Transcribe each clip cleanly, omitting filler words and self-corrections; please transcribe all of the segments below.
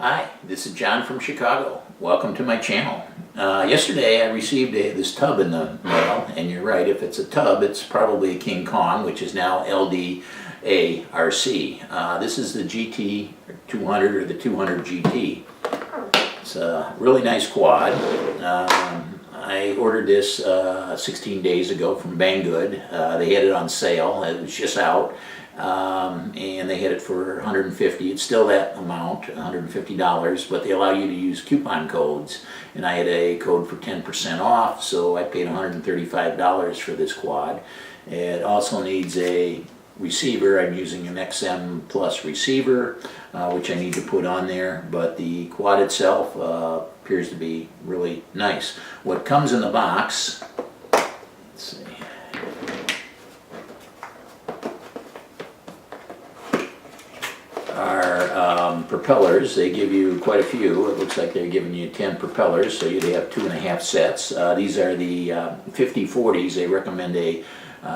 Hi, this is John from Chicago. Welcome to my channel. Yesterday I received this tub in the mail, and you're right, if it's a tub, it's probably a King Kong, which is now LDARC. This is the GT 200 or the 200 GT. It's a really nice quad. I ordered this 16 days ago from Banggood. They had it on sale. It was just out. And they had it for $150. It's still that amount, $150, but they allow you to use coupon codes. And I had a code for 10% off, so I paid $135 for this quad. It also needs a receiver. I'm using an XM Plus receiver, which I need to put on there, but the quad itself appears to be really nice. What comes in the box, let's see, are propellers. They give you quite a few. It looks like they're giving you 10 propellers, so you'd have 2.5 sets. These are the 50-40s. They recommend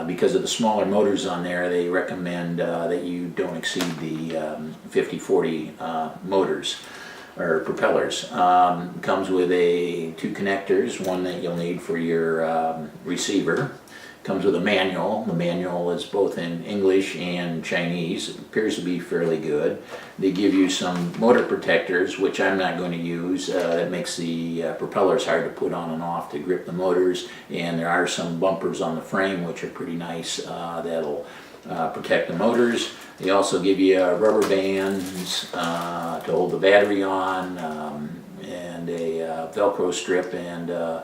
because of the smaller motors on there, they recommend that you don't exceed the 50-40 motors or propellers. Comes with two connectors, one that you'll need for your receiver. Comes with a manual. The manual is both in English and Chinese. It appears to be fairly good. They give you some motor protectors, which I'm not going to use. That makes the propellers hard to put on and off to grip the motors. And there are some bumpers on the frame, which are pretty nice. That'll protect the motors. They also give you rubber bands to hold the battery on, and a Velcro strip, and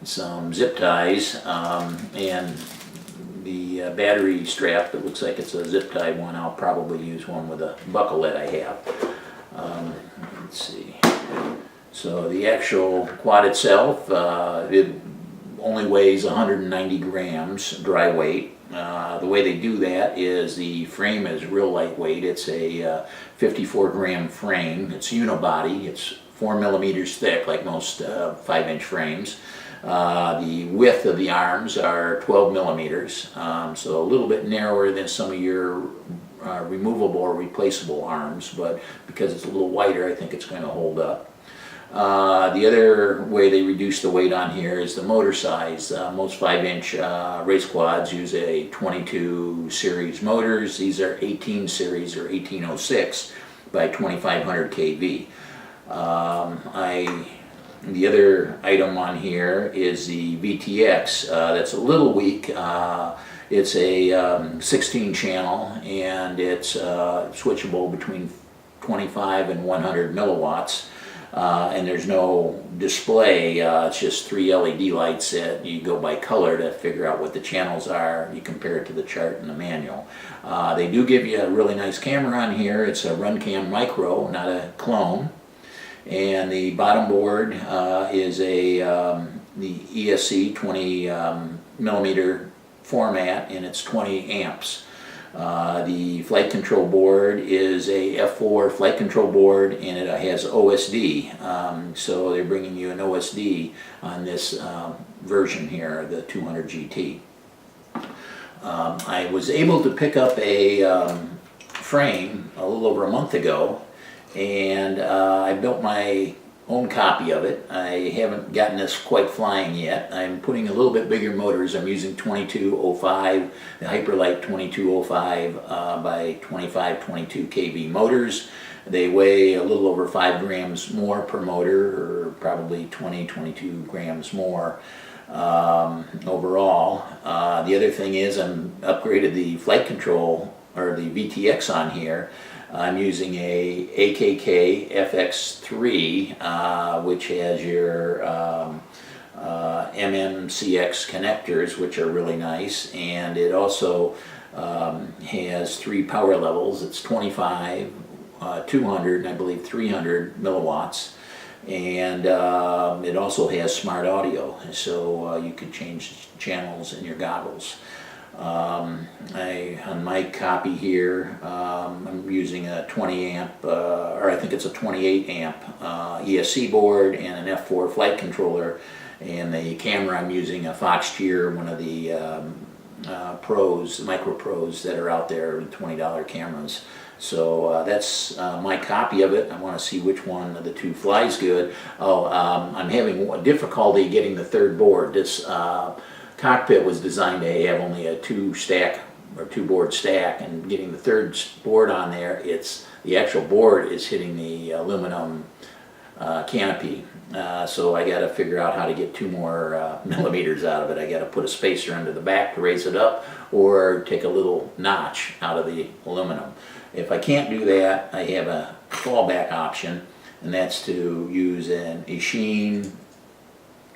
some zip ties, and the battery strap that looks like it's a zip tie one. I'll probably use one with a buckle that I have. Let's see. So the actual quad itself, it only weighs 190 grams dry weight. The way they do that is the frame is real lightweight. It's a 54-gram frame. It's unibody. It's 4 millimeters thick, like most 5-inch frames. The width of the arms are 12 millimeters, so a little bit narrower than some of your removable or replaceable arms, but because it's a little wider, I think it's going to hold up. The other way they reduce the weight on here is the motor size. Most 5-inch race quads use a 22 series motors. These are 18 series or 1806 by 2500 kV. The other item on here is the VTX. That's a little weak. It's a 16 channel, and it's switchable between 25 and 100 milliwatts. And there's no display. It's just 3 LED lights that you go by color to figure out what the channels are. You compare it to the chart in the manual. They do give you a really nice camera on here. It's a Runcam Micro, not a clone. And the bottom board is the ESC 20 millimeter format, and it's 20 amps. The flight control board is a F4 flight control board, and it has OSD. So they're bringing you an OSD on this version here, the 200 GT. I was able to pick up a frame a little over a month ago, and I built my own copy of it. I haven't gotten this quite flying yet. I'm putting a little bit bigger motors. I'm using 2205, the Hyperlight 2205 by 2522 kV motors. They weigh a little over 5 grams more per motor, or probably 22 grams more overall. The other thing is I'm upgraded the flight control, or the VTX on here. I'm using a AKK FX3, which has your MMCX connectors, which are really nice, and it also has 3 power levels. It's 25, 200, and I believe 300 milliwatts, and it also has smart audio, so you can change channels in your goggles. On my copy here, I'm using a 20 amp, or I think it's a 28 amp ESC board and an F4 flight controller, and the camera I'm using a Fox Tier, one of the Pros, Micro Pros that are out there, $20 cameras. So that's my copy of it. I want to see which one of the two flies good. Oh, I'm having difficulty getting the third board. This cockpit was designed to have only a two board stack, and getting the third board on there, the actual board is hitting the aluminum canopy. So I got to figure out how to get 2 more millimeters out of it. I got to put a spacer under the back to raise it up, or take a little notch out of the aluminum. If I can't do that, I have a fallback option, and that's to use an Eachine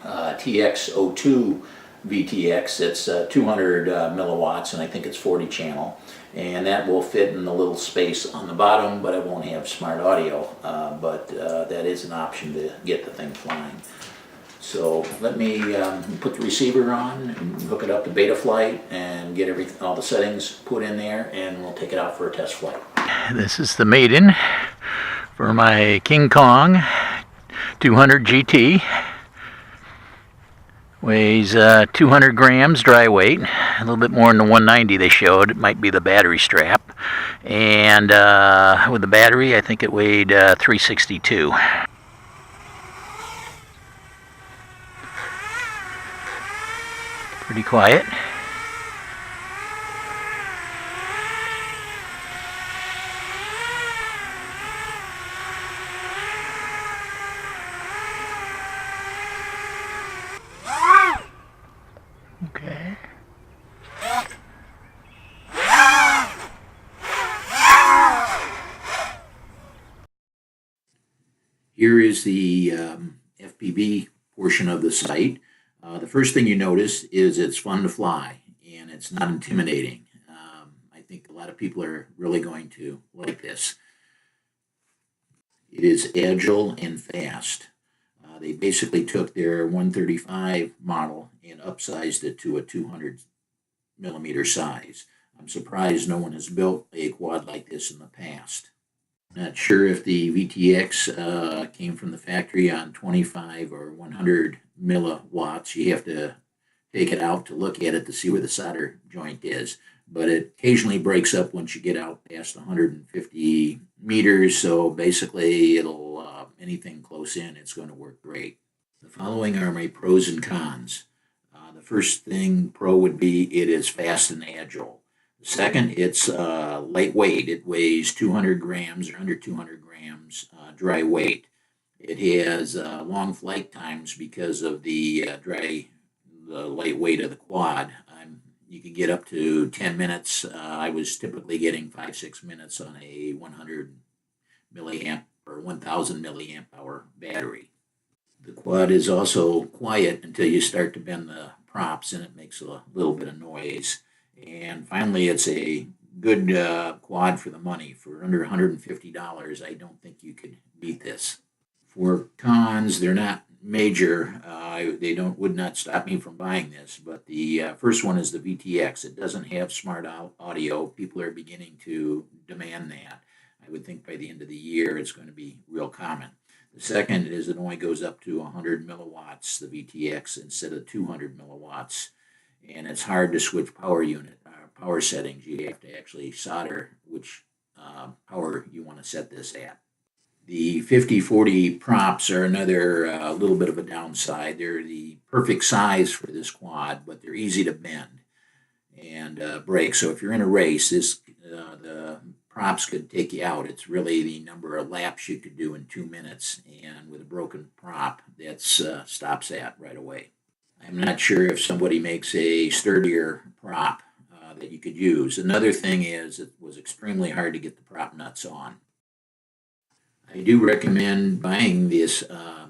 TX02 VTX. It's 200 milliwatts, and I think it's 40 channel, and that will fit in the little space on the bottom, but it won't have smart audio. But that is an option to get the thing flying. So let me put the receiver on and hook it up to Betaflight and get all the settings put in there, and we'll take it out for a test flight. This is the maiden for my King Kong 200 GT. Weighs 200 grams dry weight, a little bit more than the 190 they showed. It might be the battery strap. And with the battery, I think it weighed 362. Pretty quiet. Okay. Here is the FPV portion of the site. The first thing you notice is it's fun to fly, and it's not intimidating. I think a lot of people are really going to like this. It is agile and fast. They basically took their 135 model and upsized it to a 200 millimeter size. I'm surprised no one has built a quad like this in the past. Not sure if the VTX came from the factory on 25 or 100 milliwatts. You have to take it out to look at it to see where the solder joint is. But it occasionally breaks up once you get out past 150 meters. So basically, anything close in, it's going to work great. The following are my pros and cons. The first thing pro would be it is fast and agile. The second, it's lightweight. It weighs 200 grams or under 200 grams dry weight. It has long flight times because of the light weight of the quad. You can get up to 10 minutes. I was typically getting 5-6 minutes on a 100 milliamp or 1000 milliamp hour battery. The quad is also quiet until you start to bend the props, and it makes a little bit of noise. And finally, it's a good quad for the money. For under $150, I don't think you could beat this. For cons, they're not major. They would not stop me from buying this. But the first one is the VTX. It doesn't have smart audio. People are beginning to demand that. I would think by the end of the year it's going to be real common. The second is it only goes up to 100 milliwatts, the VTX, instead of 200 milliwatts. And it's hard to switch power settings. You have to actually solder which power you want to set this at. The 50-40 props are another little bit of a downside. They're the perfect size for this quad, but they're easy to bend and break. So if you're in a race, the props could take you out. It's really the number of laps you could do in 2 minutes, and with a broken prop, that stops that right away. I'm not sure if somebody makes a sturdier prop that you could use. Another thing is it was extremely hard to get the prop nuts on. I do recommend buying this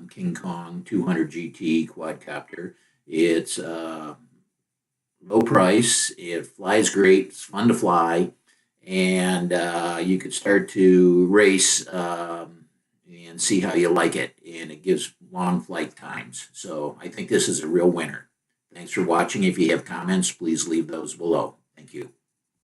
King Kong 200 GT quadcopter. It's low price, it flies great, it's fun to fly, and you could start to race and see how you like it, and it gives long flight times. So I think this is a real winner. Thanks for watching. If you have comments, please leave those below. Thank you.